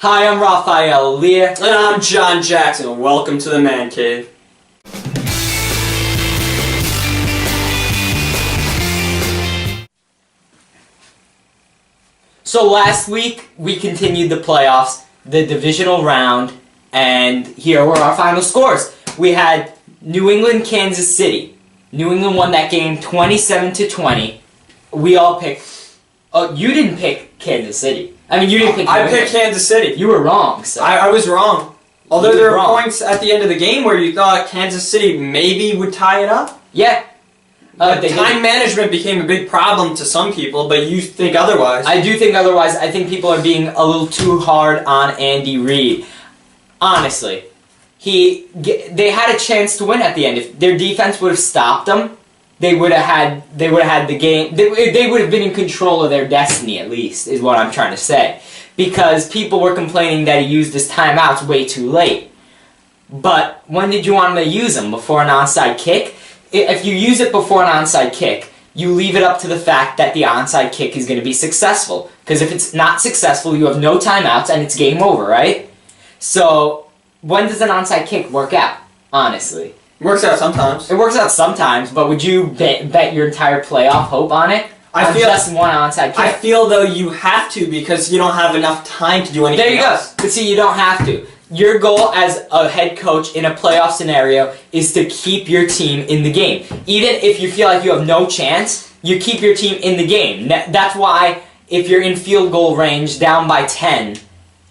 Hi, I'm Raphael Lear. And I'm John Jackson. Welcome to the Mancave. So last week, we continued the playoffs, the divisional round, and here were our final scores. We had New England, Kansas City. New England won that game 27-20. We all picked... Oh, you didn't pick Kansas City. I mean, you didn't pick New I England. picked Kansas City. You were wrong, so... I was wrong. Although You there were were wrong. points at the end of the game where you thought Kansas City maybe would tie it up. Yeah. But They time didn't. management became a big problem to some people, but you think otherwise. I do think otherwise. I think people are being a little too hard on Andy Reid. Honestly. They had a chance to win at the end. If their defense would have stopped them, they would have had the game. They would have been in control of their destiny, at least, is what I'm trying to say. Because people were complaining that he used his timeouts way too late. But when did you want him to use them? Before an onside kick? If you use it before an onside kick, you leave it up to the fact that the onside kick is going to be successful. Because if it's not successful, you have no timeouts and it's game over, right? So, when does an onside kick work out, honestly? Works out sometimes. It works out sometimes, but would you bet your entire playoff hope on it? I On feel- just one onside kick? I feel, though, you have to because you don't have enough time to do anything There you else. go. But see, you don't have to. Your goal as a head coach in a playoff scenario is to keep your team in the game. Even if you feel like you have no chance, you keep your team in the game. That's why if you're in field goal range down by 10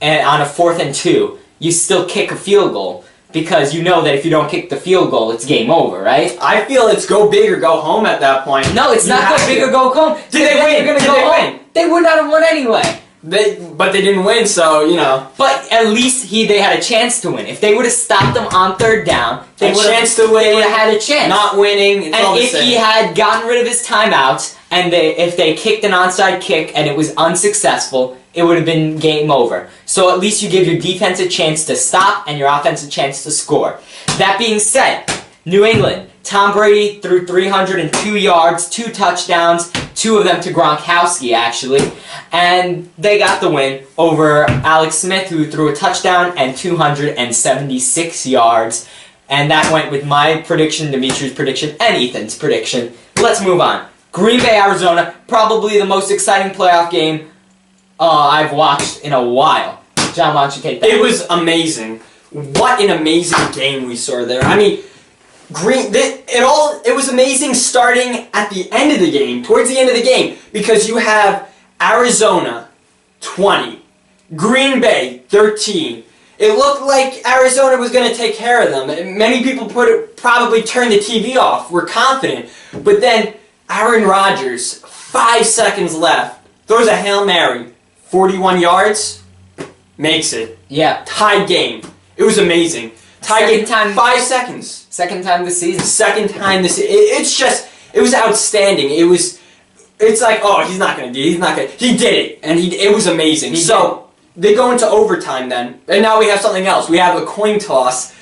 and on a 4th and 2, you still kick a field goal because you know that if you don't kick the field goal, it's game over, right? I feel it's go big or go home at that point. No, it's You not have go big to. or go home. Did they Then win? You're gonna Did go they home. win? They would not have won anyway. But they didn't win, so, you know. But at least they had a chance to win. If they would have stopped them on 3rd down, they A would chance to win. They would have had a chance. Not winning. It's all And the if same. he had gotten rid of his timeouts and if they kicked an onside kick and it was unsuccessful, it would have been game over. So at least you give your defense a chance to stop and your offense a chance to score. That being said, New England, Tom Brady threw 302 yards, 2 touchdowns, 2 of them to Gronkowski, actually. And they got the win over Alex Smith, who threw a touchdown and 276 yards. And that went with my prediction, Dimitri's prediction, and Ethan's prediction. Let's move on. Green Bay, Arizona, probably the most exciting playoff game I've watched in a while. John, why don't you take that? It was amazing. What an amazing game we saw there. I mean, it was amazing starting at the end of the game, towards the end of the game, because you have Arizona 20, Green Bay 13. It looked like Arizona was going to take care of them. Many people probably turned the TV off, were confident. But then Aaron Rodgers, 5 seconds left, throws a Hail Mary, 41 yards, makes it. Yeah. Tied game. It was amazing. Tied game, 5 seconds. Second time this season. Second time this. It was outstanding. It's like, oh, he's not gonna he did it, and it was amazing. So they go into overtime then, and now we have something else. We have a coin toss.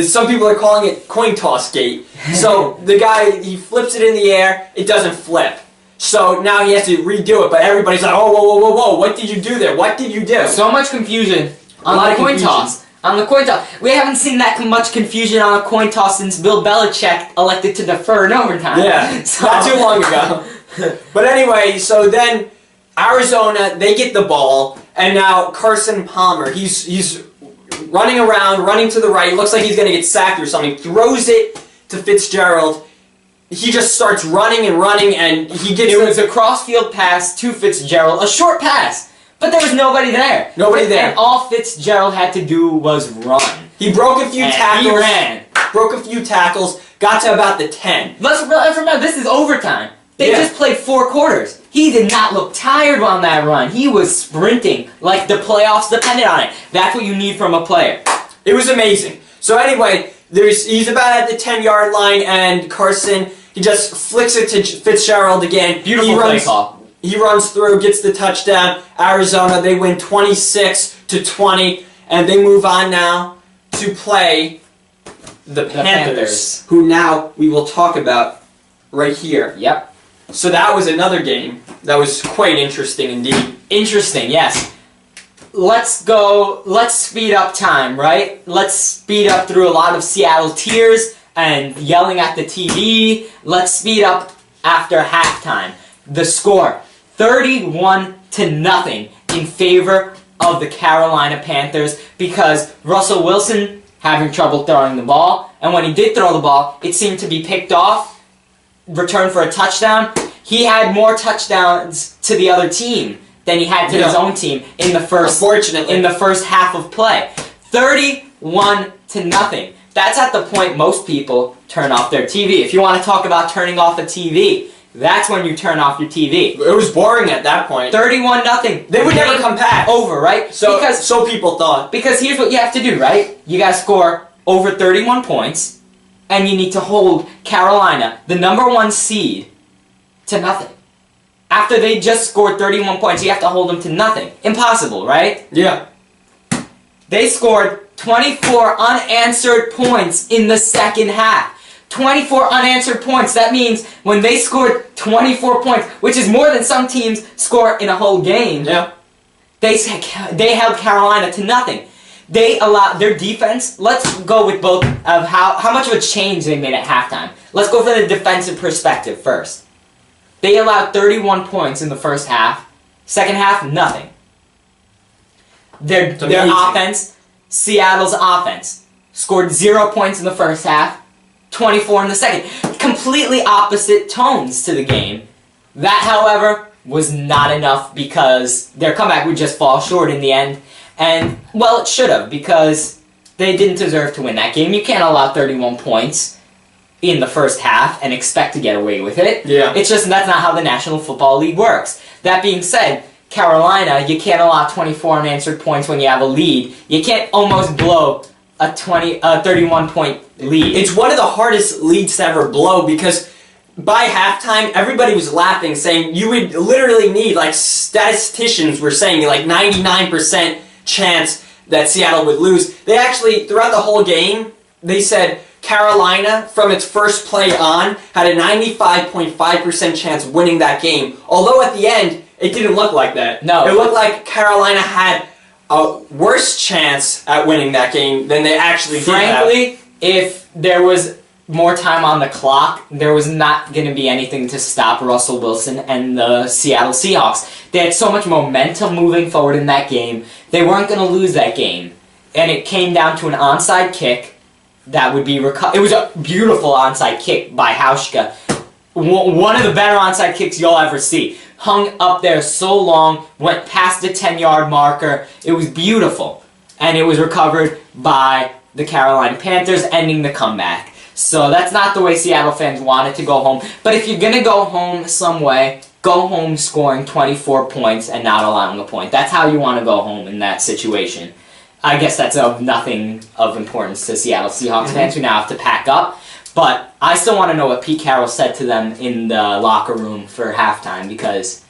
Some people are calling it coin toss gate. So the guy, he flips it in the air, it doesn't flip. So now he has to redo it, but everybody's like, oh, whoa, what did you do there? What did you do? So much confusion on lot the of coin confusion. toss. On the coin toss. We haven't seen that much confusion on a coin toss since Bill Belichick elected to defer in overtime. Yeah, So- not too long ago. But anyway, so then Arizona, they get the ball, and now Carson Palmer, he's running around, running to the right, looks like he's going to get sacked or something, throws it to Fitzgerald. He just starts running, and he gets... It was a cross-field pass to Fitzgerald, a short pass, but there was nobody there. Nobody there. And all Fitzgerald had to do was run. He broke a few And tackles. he ran. Broke a few tackles, got to about the 10. Let's remember, this is overtime. They Yeah. just played 4 quarters. He did not look tired on that run. He was sprinting like the playoffs depended on it. That's what you need from a player. It was amazing. So anyway, he's about at the 10-yard line, and Carson, he just flicks it to Fitzgerald again. Beautiful play call. He runs through, gets the touchdown. Arizona, they win 26-20, and they move on now to play the Panthers, who now we will talk about right here. Yep. So that was another game that was quite interesting indeed. Interesting, yes. let's speed up time, right? Let's speed up through a lot of Seattle tears and yelling at the TV. Let's speed up after halftime. The score, 31-0 in favor of the Carolina Panthers because Russell Wilson having trouble throwing the ball, and when he did throw the ball, it seemed to be picked off, returned for a touchdown. He had more touchdowns to the other team than he had to his own team in the first half of play. 31-0. That's at the point most people turn off their TV. If you want to talk about turning off a TV, that's when you turn off your TV. It was boring at that point. 31-0. They would never come back. Over, right? So people thought. Because here's what you have to do, right? You got to score over 31 points, and you need to hold Carolina, the number 1 seed, to nothing. After they just scored 31 points, you have to hold them to nothing. Impossible, right? Yeah. They scored 24 unanswered points in the second half. 24 unanswered points. That means when they scored 24 points, which is more than some teams score in a whole game, they held Carolina to nothing. They allowed their defense. Let's go with both of how much of a change they made at halftime. Let's go for the defensive perspective first. They allowed 31 points in the first half. Second half, nothing. Their offense, Seattle's offense, scored 0 points in the first half, 24 in the second. Completely opposite tones to the game. That, however, was not enough because their comeback would just fall short in the end. And, well, it should have because they didn't deserve to win that game. You can't allow 31 points in the first half and expect to get away with it. Yeah. It's just that's not how the National Football League works. That being said, Carolina, you can't allow 24 unanswered points when you have a lead. You can't almost blow a 31-point lead. It's one of the hardest leads to ever blow because by halftime, everybody was laughing, saying you would literally need, like statisticians were saying, like 99% chance that Seattle would lose. They actually, throughout the whole game, they said Carolina, from its first play on, had a 95.5% chance of winning that game. Although at the end, it didn't look like that. No. It looked like Carolina had a worse chance at winning that game than they actually did have. Frankly, if there was more time on the clock, there was not going to be anything to stop Russell Wilson and the Seattle Seahawks. They had so much momentum moving forward in that game. They weren't going to lose that game. And it came down to an onside kick that would be it was a beautiful onside kick by Hauschka. One of the better onside kicks you'll ever see. Hung up there so long, went past the 10-yard marker. It was beautiful. And it was recovered by the Carolina Panthers, ending the comeback. So that's not the way Seattle fans wanted to go home. But if you're going to go home some way, go home scoring 24 points and not allowing a point. That's how you want to go home in that situation. I guess that's of nothing of importance to Seattle Seahawks fans who now have to pack up. But I still want to know what Pete Carroll said to them in the locker room for halftime because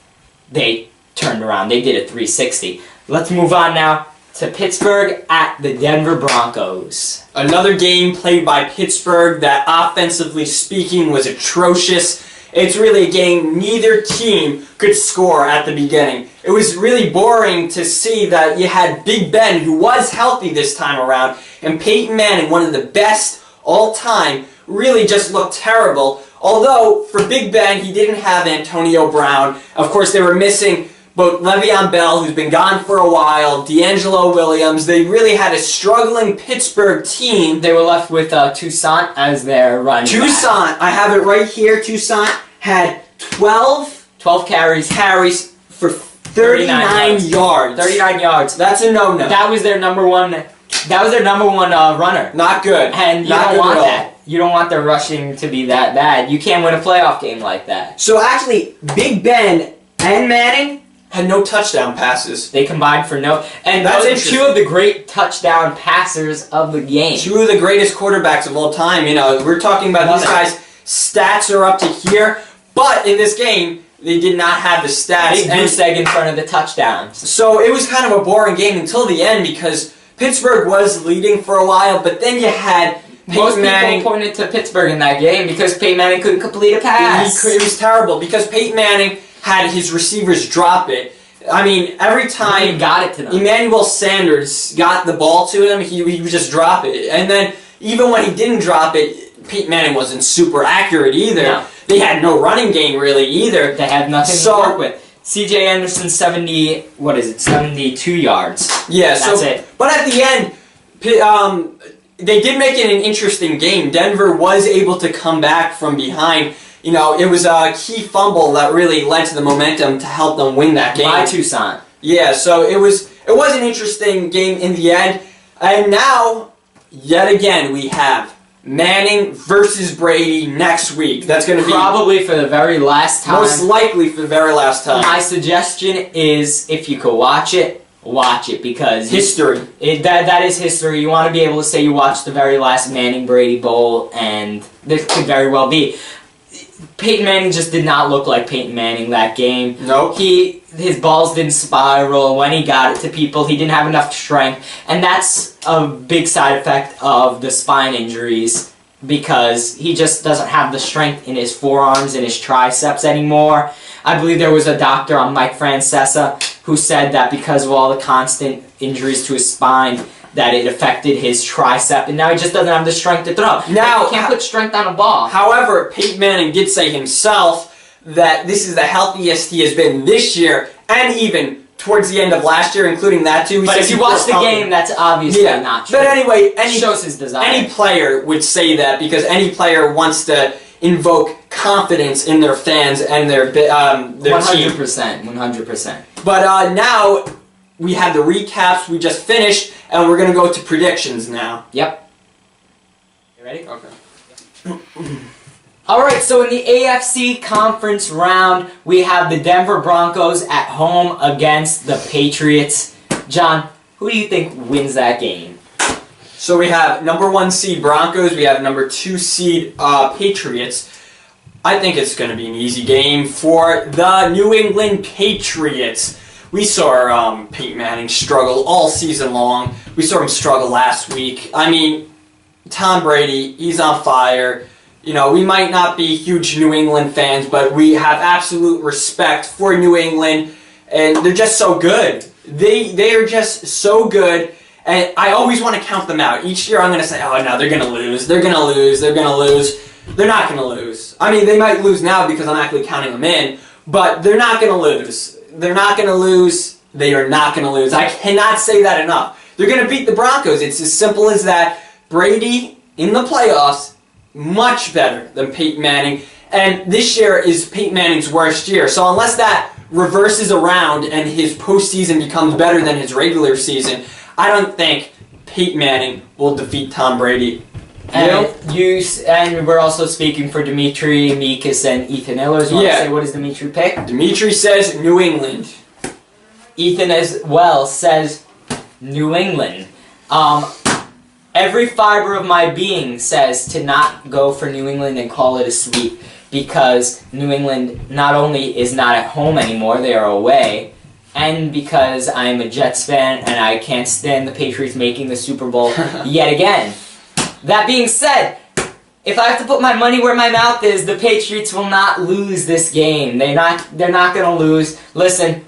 they turned around. They did a 360. Let's move on now to Pittsburgh at the Denver Broncos. Another game played by Pittsburgh that, offensively speaking, was atrocious. It's really a game neither team could score at the beginning. It was really boring to see that you had Big Ben, who was healthy this time around, and Peyton Manning, one of the best all time, really just looked terrible. Although, for Big Ben, he didn't have Antonio Brown. Of course, they were missing both Le'Veon Bell, who's been gone for a while, D'Angelo Williams. They really had a struggling Pittsburgh team. They were left with Toussaint as their running back. Toussaint, I have it right here. Toussaint had 12 carries for 39 yards. 39 yards. That's a no-no. That was their number one runner. Not good. And you don't want that. You don't want their rushing to be that bad. You can't win a playoff game like that. So actually, Big Ben and Manning had no touchdown passes. They combined for no... And that's those are two of the great touchdown passers of the game. Two of the greatest quarterbacks of all time. You know, we're talking about these guys' stats are up to here. But in this game, they did not have the stats. Big goose egg in front of the touchdowns. So it was kind of a boring game until the end because Pittsburgh was leading for a while, but then you had Most people pointed to Pittsburgh in that game because Peyton Manning couldn't complete a pass. It was terrible because Peyton Manning had his receivers drop it. I mean, every time He got it to them. Emmanuel Sanders got the ball to him, he would just drop it. And then, even when he didn't drop it, Peyton Manning wasn't super accurate either. No. They had no running game really either. They had nothing to work with. C.J. Anderson, 72 yards. Yeah, That's it. But at the end, they did make it an interesting game. Denver was able to come back from behind. You know, it was a key fumble that really led to the momentum to help them win that game. By Tucson. Yeah, so it was an interesting game in the end. And now, yet again, we have Manning versus Brady next week. That's going to be probably for the very last time. most likely for the very last time. My suggestion is, if you could watch it because History. That is history. You want to be able to say you watched the very last Manning Brady Bowl, and this could very well be. Peyton Manning just did not look like Peyton Manning that game. Nope. His balls didn't spiral when he got it to people. He didn't have enough strength, and that's a big side effect of the spine injuries because he just doesn't have the strength in his forearms and his triceps anymore. I believe there was a doctor on Mike Francesa who said that because of all the constant injuries to his spine, that it affected his tricep, and now he just doesn't have the strength to throw. Now, he can't put strength on a ball. However, Peyton Manning did say himself that this is the healthiest he has been this year, and even towards the end of last year, including that too. But if you watch the game, that's obviously not true. But anyway, shows his desire. Any player would say that because any player wants to invoke confidence in their fans and their team. 100%. But now we have the recaps we just finished, and we're going to go to predictions now. Yep. You ready? Okay. Alright, so in the AFC conference round, we have the Denver Broncos at home against the Patriots. John, who do you think wins that game? So we have number 1 seed Broncos, we have number 2 seed Patriots. I think it's going to be an easy game for the New England Patriots. We saw Peyton Manning struggle all season long. We saw him struggle last week. I mean, Tom Brady, he's on fire. You know, we might not be huge New England fans, but we have absolute respect for New England, and they're just so good. They are just so good, and I always want to count them out. Each year I'm going to say, oh no, they're going to lose. They're going to lose. They're going to lose. They're not going to lose. I mean, they might lose now because I'm actually counting them in, but they're not going to lose. They're not going to lose. They are not going to lose. I cannot say that enough. They're going to beat the Broncos. It's as simple as that. Brady, in the playoffs, much better than Peyton Manning. And this year is Peyton Manning's worst year. So unless that reverses around and his postseason becomes better than his regular season, I don't think Peyton Manning will defeat Tom Brady. And we're also speaking for Dimitri, Mikas, and Ethan Illers. You want to say what does Dimitri pick? Dimitri says New England. Ethan as well says New England. Every fiber of my being says to not go for New England and call it a sweep because New England not only is not at home anymore, they are away, and because I'm a Jets fan and I can't stand the Patriots making the Super Bowl yet again. That being said, if I have to put my money where my mouth is, the Patriots will not lose this game. They're not going to lose. Listen,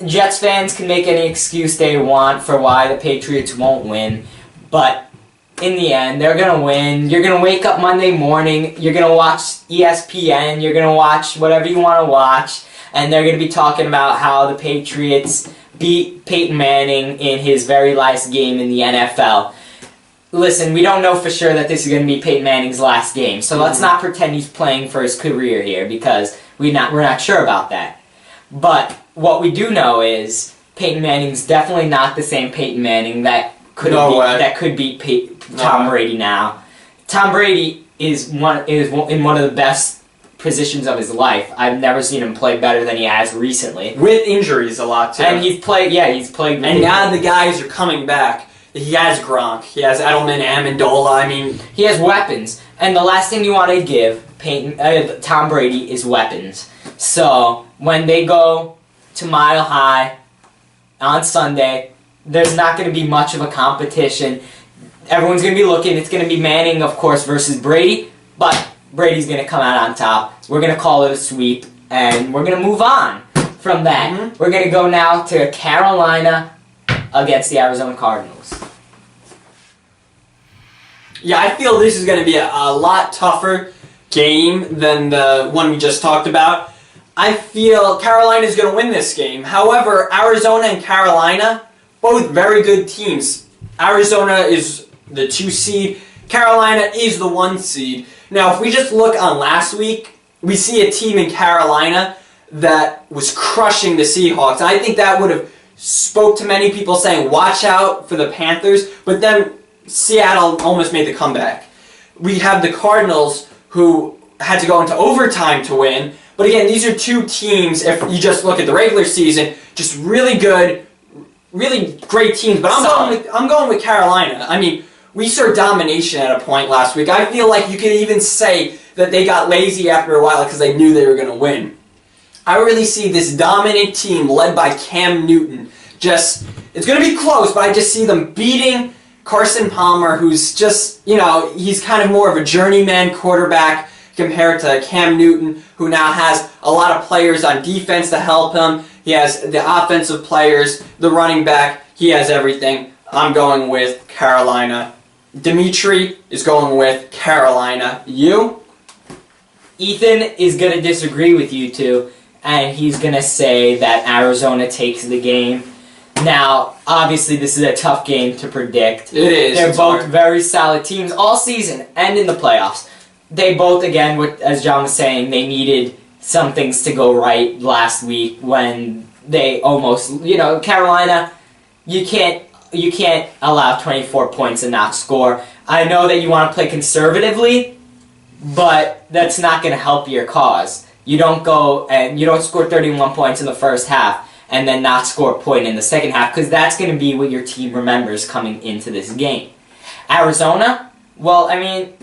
Jets fans can make any excuse they want for why the Patriots won't win, but in the end, they're going to win. You're going to wake up Monday morning, you're going to watch ESPN, you're going to watch whatever you want to watch, and they're going to be talking about how the Patriots beat Peyton Manning in his very last game in the NFL. Listen, we don't know for sure that this is going to be Peyton Manning's last game, so let's not pretend he's playing for his career here because we're not sure about that. But what we do know is Peyton Manning's definitely not the same Peyton Manning that could beat Tom Brady now. Tom Brady is in one of the best positions of his life. I've never seen him play better than he has recently. With injuries a lot too. And he's played. And now the guys are coming back. He has Gronk. He has Edelman, Amendola. I mean, he has weapons. And the last thing you want to give Tom Brady is weapons. So when they go to Mile High on Sunday, there's not going to be much of a competition. Everyone's going to be looking. It's going to be Manning, of course, versus Brady. But Brady's going to come out on top. We're going to call it a sweep. And we're going to move on from that, we're going to go now to Carolina against the Arizona Cardinals. Yeah, I feel this is going to be a lot tougher game than the one we just talked about. I feel Carolina is going to win this game. However, Arizona and Carolina, both very good teams. Arizona is the 2 seed. Carolina is the 1 seed. Now, if we just look on last week, we see a team in Carolina that was crushing the Seahawks. And I think that would have spoke to many people saying, watch out for the Panthers. But then Seattle almost made the comeback. We have the Cardinals, who had to go into overtime to win. But again, these are 2 teams, if you just look at the regular season, just really good, really great teams. But I'm going with Carolina. I mean, we saw domination at a point last week. I feel like you could even say that they got lazy after a while because they knew they were going to win. I really see this dominant team led by Cam Newton. It's going to be close, but I just see them beating Carson Palmer, who's just, he's kind of more of a journeyman quarterback compared to Cam Newton, who now has a lot of players on defense to help him. He has the offensive players, the running back. He has everything. I'm going with Carolina. Dimitri is going with Carolina. You? Ethan is going to disagree with you two, and he's going to say that Arizona takes the game. Now, obviously, this is a tough game to predict. It is. They're both very solid teams all season and in the playoffs. They both, again, as John was saying, they needed some things to go right last week when they almost, Carolina, you can't allow 24 points and not score. I know that you want to play conservatively, but that's not going to help your cause. You don't score 31 points in the first half and then not score a point in the second half, because that's going to be what your team remembers coming into this game. Arizona, well, I mean,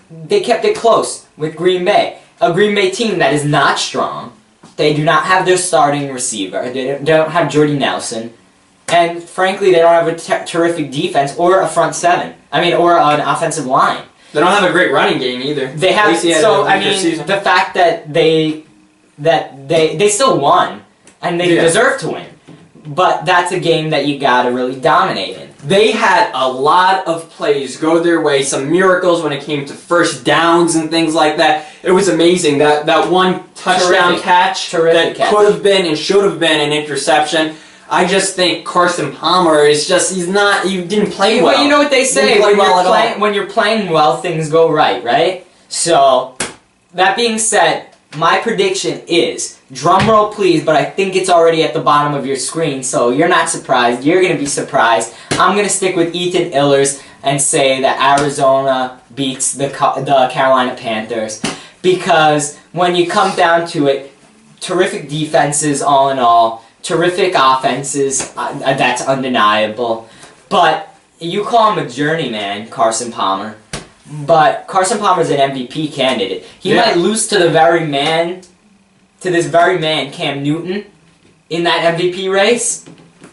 they kept it close with Green Bay. A Green Bay team that is not strong. They do not have their starting receiver. They don't have Jordy Nelson. And frankly, they don't have a terrific defense or a front seven. Or an offensive line. They don't have a great running game either. They have. The fact that they still won and they deserve to win, but that's a game that you gotta really dominate in. They had a lot of plays go their way, some miracles when it came to first downs and things like that. It was amazing. That one touchdown catch could have been and should have been an interception. I just think Carson Palmer is he didn't play well. Well, you know what they say, when you're playing well, things go right? So, that being said, my prediction is, drum roll please, but I think it's already at the bottom of your screen, so you're not surprised. You're going to be surprised. I'm going to stick with Ethan Illers and say that Arizona beats the Carolina Panthers, because when you come down to it, terrific defenses all in all, terrific offenses, that's undeniable. But you call him a journeyman, Carson Palmer. But Carson Palmer's an MVP candidate. He might lose to this very man, Cam Newton, in that MVP race.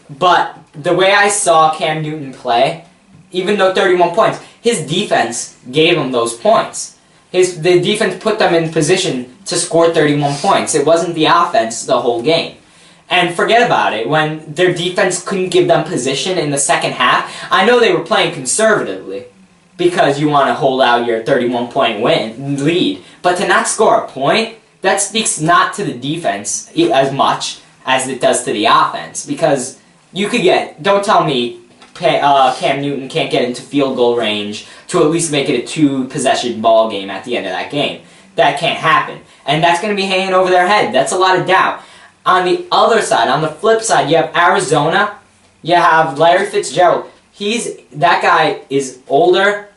But the way I saw Cam Newton play, even though 31 points, his defense gave him those points. The defense put them in position to score 31 points. It wasn't the offense the whole game. And forget about it, when their defense couldn't give them position in the second half, I know they were playing conservatively because you want to hold out your 31-point lead. But to not score a point, that speaks not to the defense as much as it does to the offense. Because you could don't tell me Cam Newton can't get into field goal range to at least make it a 2-possession ball game at the end of that game. That can't happen. And that's going to be hanging over their head. That's a lot of doubt. On the other side, on the flip side, you have Arizona. You have Larry Fitzgerald. That guy is older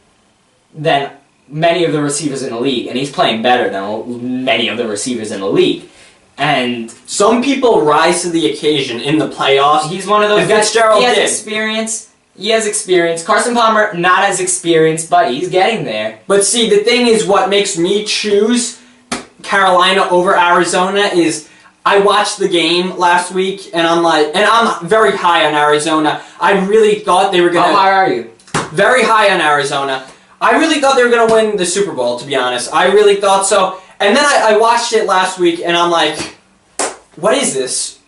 than many of the receivers in the league, and he's playing better than many of the receivers in the league. And some people rise to the occasion in the playoffs. He's one of those guys. Fitzgerald he has experience. He has experience. Carson Palmer, not as experienced, but he's getting there. But see, the thing is, what makes me choose Carolina over Arizona is I watched the game last week, and I'm very high on Arizona. I really thought they were going to... How high are you? Very high on Arizona. I really thought they were going to win the Super Bowl, to be honest. I really thought so. And then I watched it last week, and I'm like, what is this?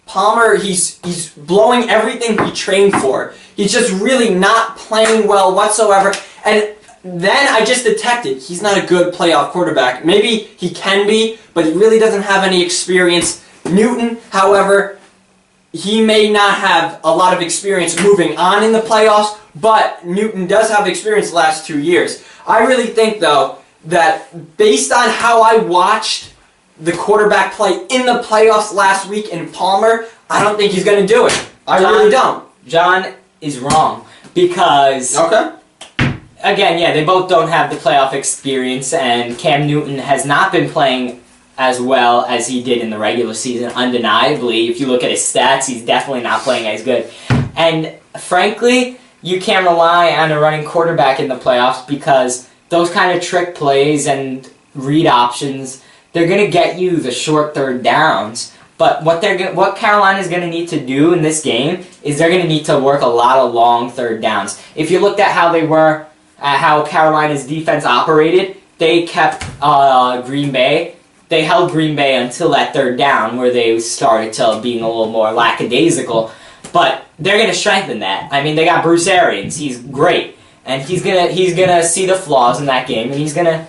Palmer, he's blowing everything he trained for. He's just really not playing well whatsoever. And then I just detected he's not a good playoff quarterback. Maybe he can be, but he really doesn't have any experience. Newton, however, he may not have a lot of experience moving on in the playoffs, but Newton does have experience the last 2 years. I really think, though, that based on how I watched the quarterback play in the playoffs last week in Palmer, I don't think he's going to do it. I really don't. John is wrong because, Okay. again, yeah, they both don't have the playoff experience, and Cam Newton has not been playing as well as he did in the regular season, undeniably. If you look at his stats, he's definitely not playing as good. And frankly, you can't rely on a running quarterback in the playoffs because those kind of trick plays and read options, they're going to get you the short third downs. But what Carolina's going to need to do in this game is they're going to need to work a lot of long third downs. If you looked at how Carolina's defense operated, they kept Green Bay. They held Green Bay until that third down where they started to being a little more lackadaisical. But they're going to strengthen that. I mean, they got Bruce Arians. He's great. And he's gonna see the flaws in that game, and he's gonna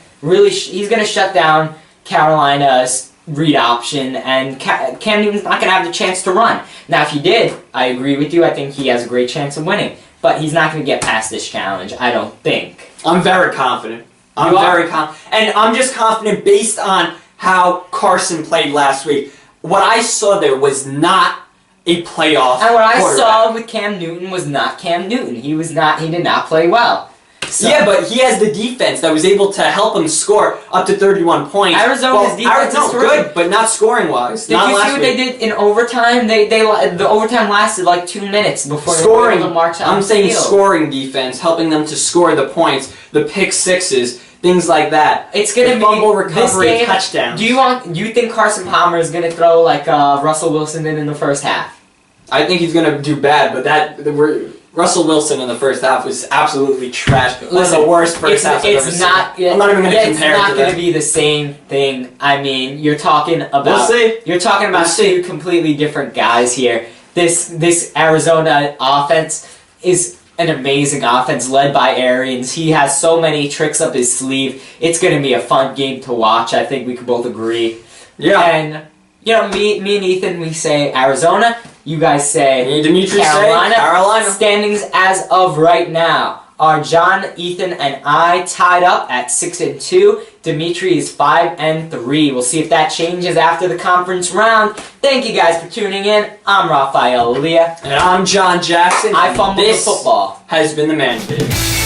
shut down Carolina's read option, and Cam Newton's not gonna have the chance to run. Now, if he did, I agree with you. I think he has a great chance of winning, but he's not gonna get past this challenge. I don't think. I'm very confident. I'm very confident, and I'm just confident based on how Carson played last week. What I saw there was not a playoff And what I quarterback. saw with Cam Newton was not Cam Newton. He did not play well. So, yeah, but he has the defense that was able to help him score up to 31 points. Arizona's defense is good, but not scoring-wise. Did you see what they did in overtime? The overtime lasted like 2 minutes before they were able to march out. I'm saying field. scoring defense, helping them to score the points, the pick sixes, things like that. It's gonna be fumble recovery, this game, touchdowns. Do you think Carson Palmer is gonna throw like Russell Wilson did in the first half? I think he's gonna do bad, but Russell Wilson in the first half was absolutely trash. One of the worst first halves I've ever seen. I'm not even gonna compare it to that. It's not gonna be the same thing. I mean, you're talking about We'll see. You're talking about two completely different guys here. This Arizona offense is an amazing offense led by Arians. He has so many tricks up his sleeve. It's going to be a fun game to watch. I think we can both agree. Yeah. And, me and Ethan, we say Arizona. You guys say Me and Dimitri Carolina. say Carolina. Standings as of right now are John, Ethan, and I tied up at 6-2. Dimitri is 5-3. We'll see if that changes after the conference round. Thank you guys for tuning in. I'm Raphael Leah. And I'm John Jackson. I fumbled the This football. has been the Mancave.